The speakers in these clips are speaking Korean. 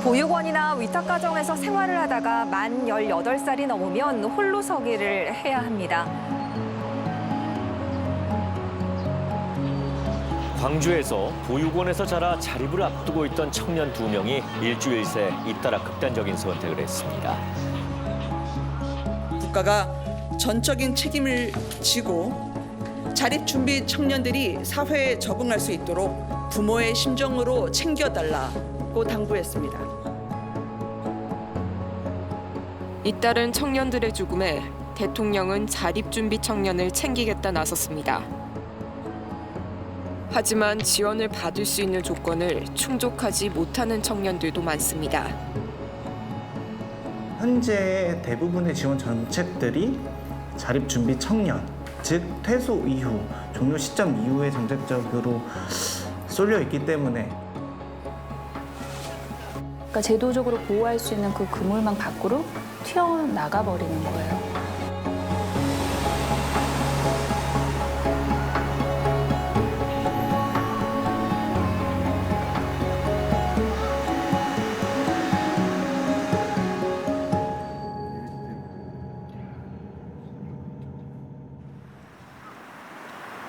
보육원이나 위탁가정에서 생활을 하다가 만 18살이 넘으면 홀로 서기를 해야 합니다. 광주에서 보육원에서 자라 자립을 앞두고 있던 청년 2명이 일주일 새 잇따라 극단적인 선택을 했습니다. 국가가 전적인 책임을 지고 자립준비 청년들이 사회에 적응할 수 있도록 부모의 심정으로 챙겨달라고 당부했습니다. 잇따른 청년들의 죽음에 대통령은 자립준비 청년을 챙기겠다 나섰습니다. 하지만 지원을 받을 수 있는 조건을 충족하지 못하는 청년들도 많습니다. 현재 대부분의 지원 정책들이 자립준비 청년, 즉 퇴소 이후, 종료 시점 이후에 정책적으로 쏠려 있기 때문에 그러니까 제도적으로 보호할 수 있는 그 그물망 밖으로 튀어나가 버리는 거예요.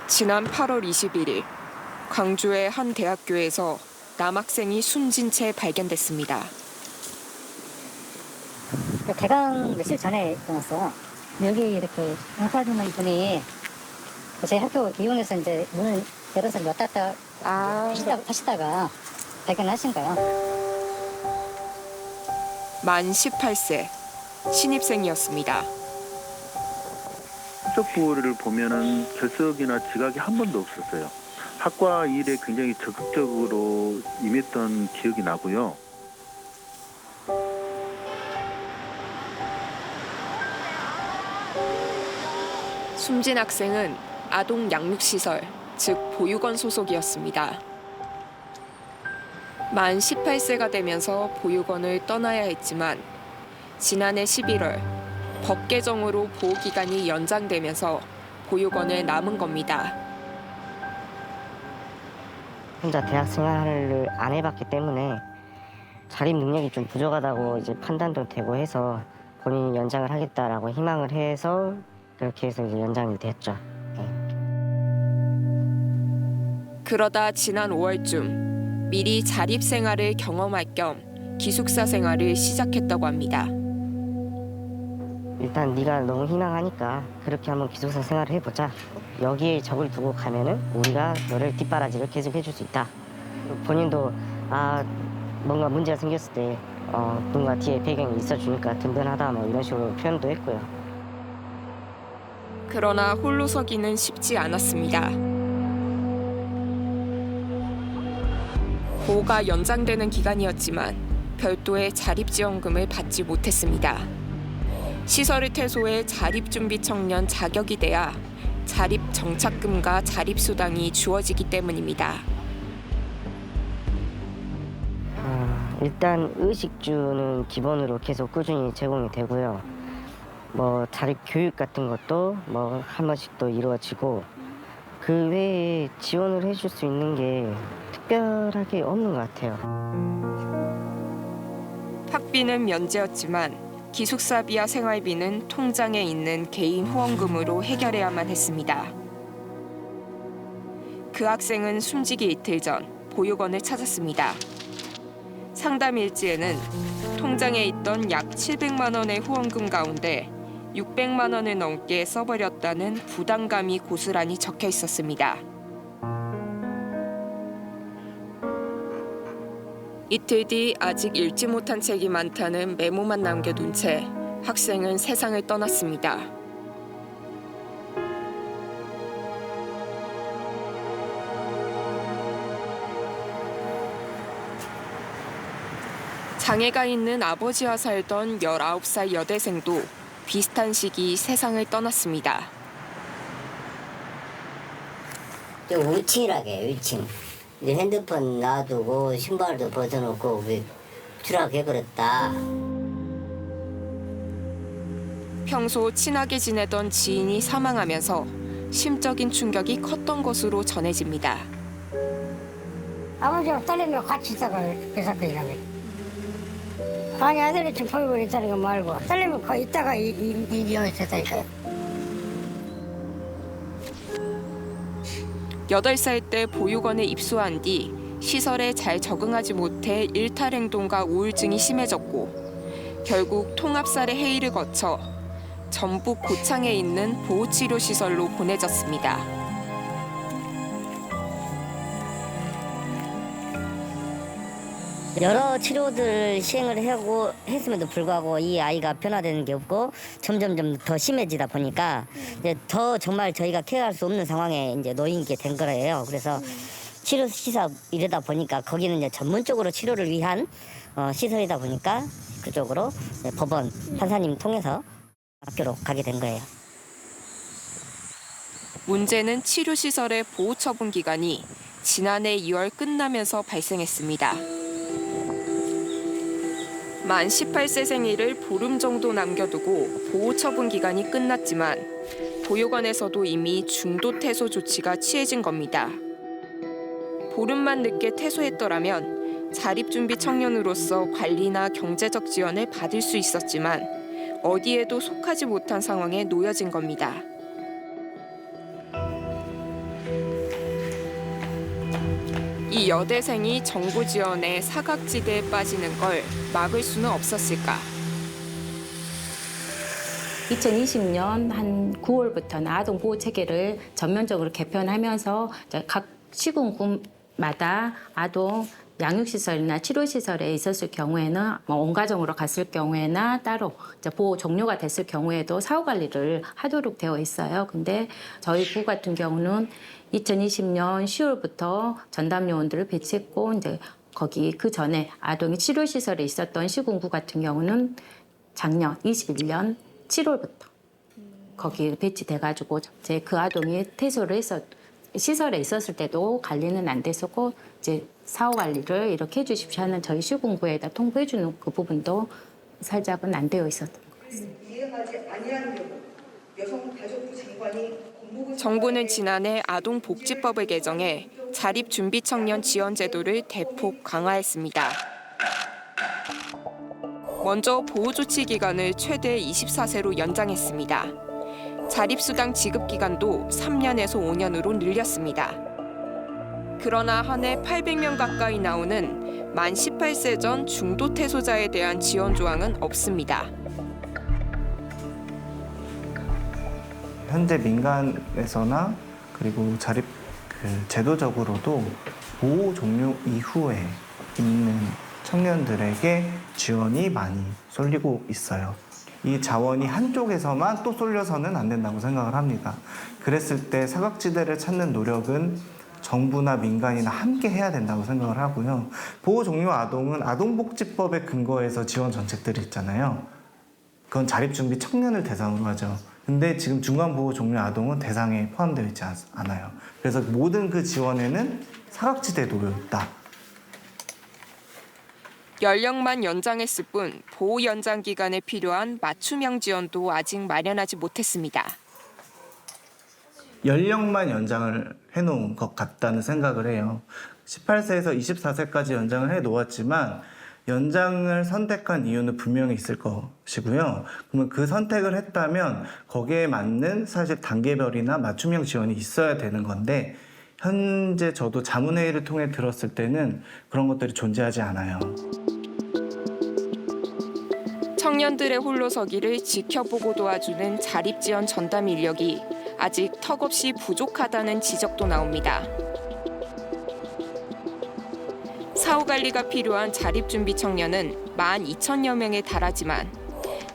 지난 8월 21일 광주의 한 대학교에서 남학생이 숨진 채 발견됐습니다. 개강 며칠 전에 일어났어요. 여기 이렇게 강사주는 분이 저희 학교 이용해서 이제 문을 열어서 몇 닫다 하시다가 발견하신 거예요. 만 18세 신입생이었습니다. 학적부를 보면은 결석이나 지각이 한 번도 없었어요. 학과 일에 굉장히 적극적으로 임했던 기억이 나고요. 숨진 학생은 아동 양육시설, 즉 보육원 소속이었습니다. 만 18세가 되면서 보육원을 떠나야 했지만 지난해 11월 법 개정으로 보호기간이 연장되면서 보육원에 남은 겁니다. 혼자 대학 생활을 안 해봤기 때문에 자립 능력이 좀 부족하다고 이제 판단도 되고 해서 본인이 연장을 하겠다라고 희망을 해서 그렇게 해서 이제 연장이 됐죠. 그러다 지난 5월쯤 미리 자립 생활을 경험할 겸 기숙사 생활을 시작했다고 합니다. 일단 네가 너무 희망하니까 그렇게 한번 기숙사 생활을 해보자. 여기에 적을 두고 가면은 우리가 너를 뒷바라지를 계속 해줄 수 있다. 본인도 뭔가 문제가 생겼을 때 뭔가 뒤에 배경이 있어주니까 든든하다 뭐 이런 식으로 표현도 했고요. 그러나 홀로 서기는 쉽지 않았습니다. 보호가 연장되는 기간이었지만 별도의 자립지원금을 받지 못했습니다. 시설을 퇴소해 자립준비 청년 자격이 돼야 자립정착금과 자립수당이 주어지기 때문입니다. 일단 의식주는 기본으로 계속 꾸준히 제공이 되고요. 뭐 자립 교육 같은 것도 뭐 한 번씩 또 이루어지고 그 외에 지원을 해줄 수 있는 게 특별하게 없는 것 같아요. 학비는 면제였지만 기숙사비와 생활비는 통장에 있는 개인 후원금으로 해결해야만 했습니다. 그 학생은 숨지기 이틀 전 보육원을 찾았습니다. 상담 일지에는 통장에 있던 약 700만 원의 후원금 가운데 600만 원을 넘게 써버렸다는 부담감이 고스란히 적혀 있었습니다. 이틀 뒤 아직 읽지 못한 책이 많다는 메모만 남겨둔 채 학생은 세상을 떠났습니다. 장애가 있는 아버지와 살던 19살 여대생도 비슷한 시기 세상을 떠났습니다. 좀 울친하게 울친. 이제 핸드폰 놔두고 신발도 벗어놓고 추락해버렸다. 평소 친하게 지내던 지인이 사망하면서 심적인 충격이 컸던 것으로 전해집니다. 아버지하고 딸내미하고 같이 있다가 그 사건이라며. 아니 아들이 지금 보육원 있다는 거 말고 딸내미 거 있다가 이 병이 됐다니까요. 8살 때 보육원에 입소한 뒤 시설에 잘 적응하지 못해 일탈 행동과 우울증이 심해졌고 결국 통합살해 회의를 거쳐 전북 고창에 있는 보호치료시설로 보내졌습니다. 여러 치료들 시행을 하고 했음에도 불구하고 이 아이가 변화되는 게 없고 점점점 더 심해지다 보니까 이제 더 정말 저희가 케어할 수 없는 상황에 이제 놓이게 된 거예요. 그래서 치료 시설 이러다 보니까 거기는 이제 전문적으로 치료를 위한 시설이다 보니까 그쪽으로 법원 판사님 통해서 학교로 가게 된 거예요. 문제는 치료시설의 보호처분 기간이 지난해 2월 끝나면서 발생했습니다. 만 18세 생일을 보름 정도 남겨두고 보호처분 기간이 끝났지만 보육원에서도 이미 중도 퇴소 조치가 취해진 겁니다. 보름만 늦게 퇴소했더라면 자립준비 청년으로서 관리나 경제적 지원을 받을 수 있었지만 어디에도 속하지 못한 상황에 놓여진 겁니다. 이 여대생이 정부 지원에 사각지대에 빠지는 걸 막을 수는 없었을까? 2020년 한 9월부터는 아동보호 체계를 전면적으로 개편하면서 각 시군구마다 아동 양육시설이나 치료시설에 있었을 경우에는 원가정으로 갔을 경우에나 따로 보호 종료가 됐을 경우에도 사후관리를 하도록 되어 있어요. 근데 저희 구 같은 경우는 2020년 10월부터 전담요원들을 배치했고 이제 거기 그 전에 아동이 치료시설에 있었던 시군구 같은 경우는 작년 21년 7월부터 거기 배치돼가지고 제 그 아동이 퇴소를 시설에 있었을 때도 관리는 안 됐었고 이제 사후 관리를 이렇게 해주십시오 하는 저희 시군구에다 통보해주는 그 부분도 살짝은 안 되어 있었던 것 같습니다. 이행하지 아니한 경우 여성가족부 장관이 정부는 지난해 아동복지법을 개정해 자립준비청년 지원제도를 대폭 강화했습니다. 먼저 보호조치 기간을 최대 24세로 연장했습니다. 자립수당 지급 기간도 3년에서 5년으로 늘렸습니다. 그러나 한 해 800명 가까이 나오는 만 18세 전 중도 퇴소자에 대한 지원 조항은 없습니다. 현재 민간에서나 그리고 자립 제도적으로도 보호 종료 이후에 있는 청년들에게 지원이 많이 쏠리고 있어요. 이 자원이 한쪽에서만 또 쏠려서는 안 된다고 생각을 합니다. 그랬을 때 사각지대를 찾는 노력은 정부나 민간이나 함께 해야 된다고 생각을 하고요. 보호 종료 아동은 아동복지법에 근거해서 지원 정책들이 있잖아요. 그건 자립준비 청년을 대상으로 하죠. 근데 지금 중간보호 종료 아동은 대상에 포함되어 있지 않아요. 그래서 모든 그 지원에는 사각지대에 놓여 있다. 연령만 연장했을 뿐 보호 연장 기간에 필요한 맞춤형 지원도 아직 마련하지 못했습니다. 연령만 연장을 해놓은 것 같다는 생각을 해요. 18세에서 24세까지 연장을 해놓았지만 연장을 선택한 이유는 분명히 있을 것이고요. 그러면 그 선택을 했다면 거기에 맞는 사실 단계별이나 맞춤형 지원이 있어야 되는 건데 현재 저도 자문회의를 통해 들었을 때는 그런 것들이 존재하지 않아요. 청년들의 홀로서기를 지켜보고 도와주는 자립지원 전담 인력이 아직 턱없이 부족하다는 지적도 나옵니다. 사후관리가 필요한 자립준비 청년은 12,000여 명에 달하지만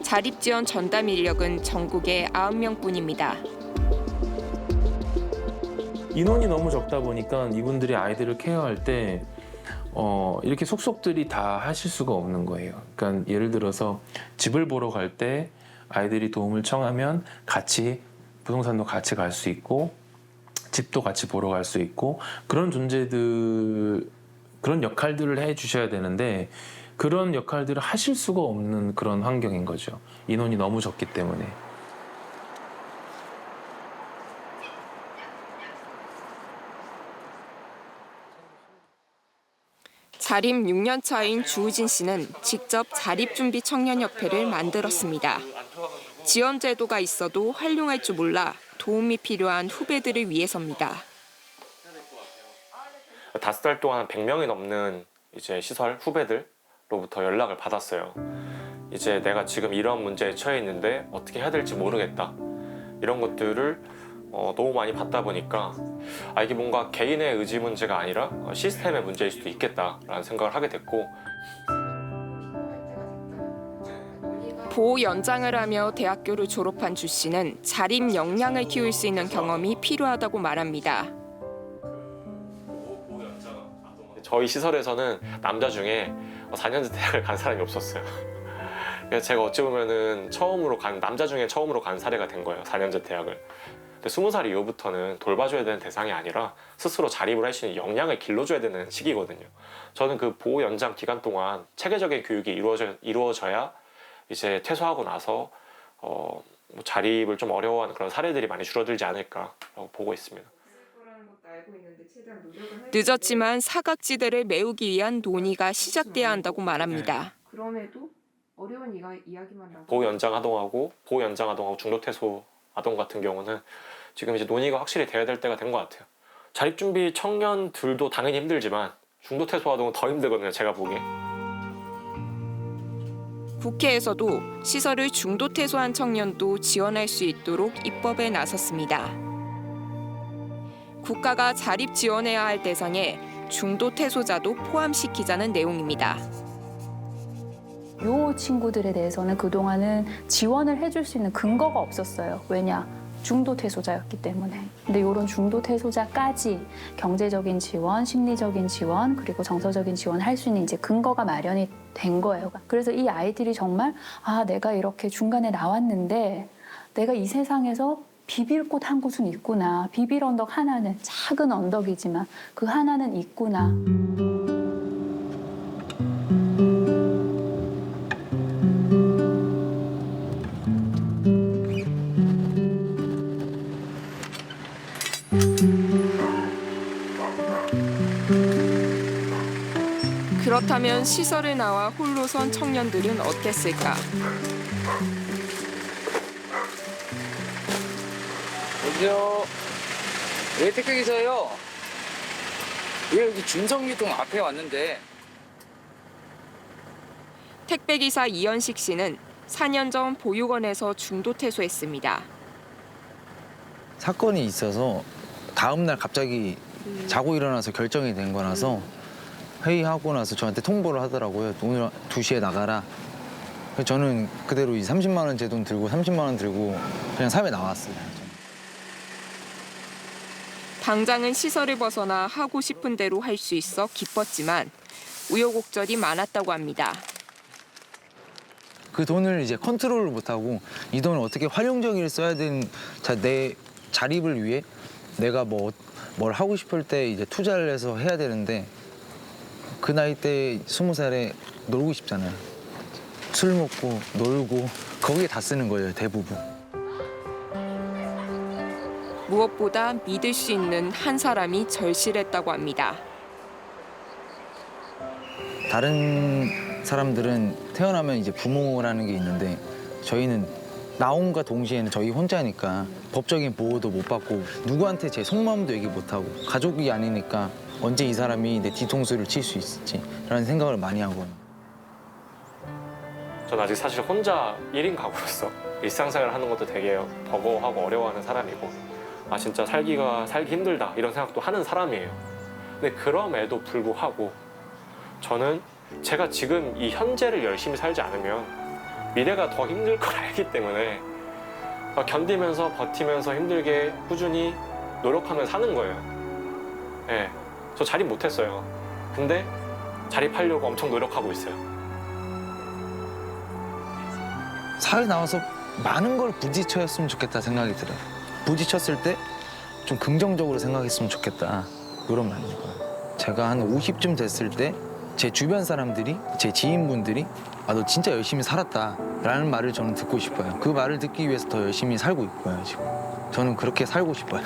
자립지원 전담 인력은 전국에 9명뿐입니다. 인원이 너무 적다 보니까 이분들이 아이들을 케어할 때 이렇게 속속들이 다 하실 수가 없는 거예요. 그러니까 예를 들어서 집을 보러 갈 때 아이들이 도움을 청하면 같이 부동산도 같이 갈 수 있고 집도 같이 보러 갈 수 있고 그런 존재들 그런 역할들을 해주셔야 되는데 그런 역할들을 하실 수가 없는 그런 환경인 거죠. 인원이 너무 적기 때문에. 자립 6년 차인 주우진 씨는 직접 자립준비 청년협회를 만들었습니다. 지원 제도가 있어도 활용할 줄 몰라 도움이 필요한 후배들을 위해서입니다. 5달 동안 100명이 넘는 이제 시설 후배들로부터 연락을 받았어요. 이제 내가 지금 이런 문제에 처해 있는데 어떻게 해야 될지 모르겠다. 이런 것들을 너무 많이 받다 보니까 이게 뭔가 개인의 의지 문제가 아니라 시스템의 문제일 수도 있겠다라는 생각을 하게 됐고, 보호 연장을 하며 대학교를 졸업한 주 씨는 자립 역량을 키울 수 있는 경험이 필요하다고 말합니다. 저희 시설에서는 남자 중에 4년제 대학을 간 사람이 없었어요. 그래서 제가 어찌 보면은 남자 중에 처음으로 간 사례가 된 거예요, 4년제 대학을. 근데 20살 이후부터는 돌봐줘야 되는 대상이 아니라 스스로 자립을 할 수 있는 역량을 길러줘야 되는 시기거든요. 저는 그 보호 연장 기간 동안 체계적인 교육이 이루어져야 이제 퇴소하고 나서 자립을 좀 어려워하는 그런 사례들이 많이 줄어들지 않을까라고 보고 있습니다. 늦었지만 사각지대를 메우기 위한 논의가 시작돼야 한다고 말합니다. 그럼에도 어려운 이야기만 나오고 보호 연장 아동하고 중도 퇴소 아동 같은 경우는 지금 이제 논의가 확실히 돼야 될 때가 된 것 같아요. 자립 준비 청년들도 당연히 힘들지만 중도 퇴소 아동은 더 힘들거든요, 제가 보기에. 국회에서도 시설을 중도 퇴소한 청년도 지원할 수 있도록 입법에 나섰습니다. 국가가 자립 지원해야 할 대상에 중도 퇴소자도 포함시키자는 내용입니다. 요 친구들에 대해서는 그동안은 지원을 해줄 수 있는 근거가 없었어요. 왜냐? 중도 퇴소자였기 때문에. 근데 이런 중도 퇴소자까지 경제적인 지원, 심리적인 지원, 그리고 정서적인 지원 할 수 있는 이제 근거가 마련이 된 거예요. 그래서 이 아이들이 정말 내가 이렇게 중간에 나왔는데 내가 이 세상에서 비빌 곳 한 곳은 있구나. 비빌 언덕 하나는, 작은 언덕이지만 그 하나는 있구나. 그렇다면 시설에 나와 홀로 선 청년들은 어땠을까? 여기요. 네, 택배기사요. 왜 여기 준성유통 앞에 왔는데. 택배기사 이현식 씨는 4년 전 보육원에서 중도 퇴소했습니다. 사건이 있어서 다음 날 갑자기 자고 일어나서 결정이 된 거라서 회의하고 나서 저한테 통보를 하더라고요. 오늘 2시에 나가라. 그래서 저는 그대로 이 30만 원 제 돈 들고 30만 원 들고 그냥 사회에 나왔어요. 당장은 시설을 벗어나 하고 싶은 대로 할 수 있어 기뻤지만 우여곡절이 많았다고 합니다. 그 돈을 이제 컨트롤을 못하고 이 돈을 어떻게 활용적으로 써야 되는 내 자립을 위해 내가 뭘 하고 싶을 때 이제 투자를 해서 해야 되는데 그 나이 때 20살에 놀고 싶잖아요. 술 먹고 놀고 거기에 다 쓰는 거예요, 대부분. 무엇보다 믿을 수 있는 한 사람이 절실했다고 합니다. 다른 사람들은 태어나면 이제 부모라는 게 있는데 저희는 나옴과 동시에는 저희 혼자니까 법적인 보호도 못 받고 누구한테 제 속마음도 얘기 못 하고 가족이 아니니까 언제 이 사람이 내 뒤통수를 칠 수 있을지라는 생각을 많이 하고. 전 아직 사실 혼자 1인 가구로서 일상생활을 하는 것도 되게 버거워하고 어려워하는 사람이고 진짜 살기 힘들다 이런 생각도 하는 사람이에요. 근데 그럼에도 불구하고 저는 제가 지금 이 현재를 열심히 살지 않으면 미래가 더 힘들 걸 알기 때문에 견디면서 버티면서 힘들게 꾸준히 노력하면서 사는 거예요. 네, 저 자립 못했어요. 근데 자립하려고 엄청 노력하고 있어요. 사회 나와서 많은 걸 부딪혔으면 좋겠다 생각이 들어요. 부딪혔을 때 좀 긍정적으로 생각했으면 좋겠다. 이런 마음이고요. 제가 한 50쯤 됐을 때 제 주변 사람들이, 제 지인분들이 너 진짜 열심히 살았다 라는 말을 저는 듣고 싶어요. 그 말을 듣기 위해서 더 열심히 살고 있고요, 지금. 저는 그렇게 살고 싶어요.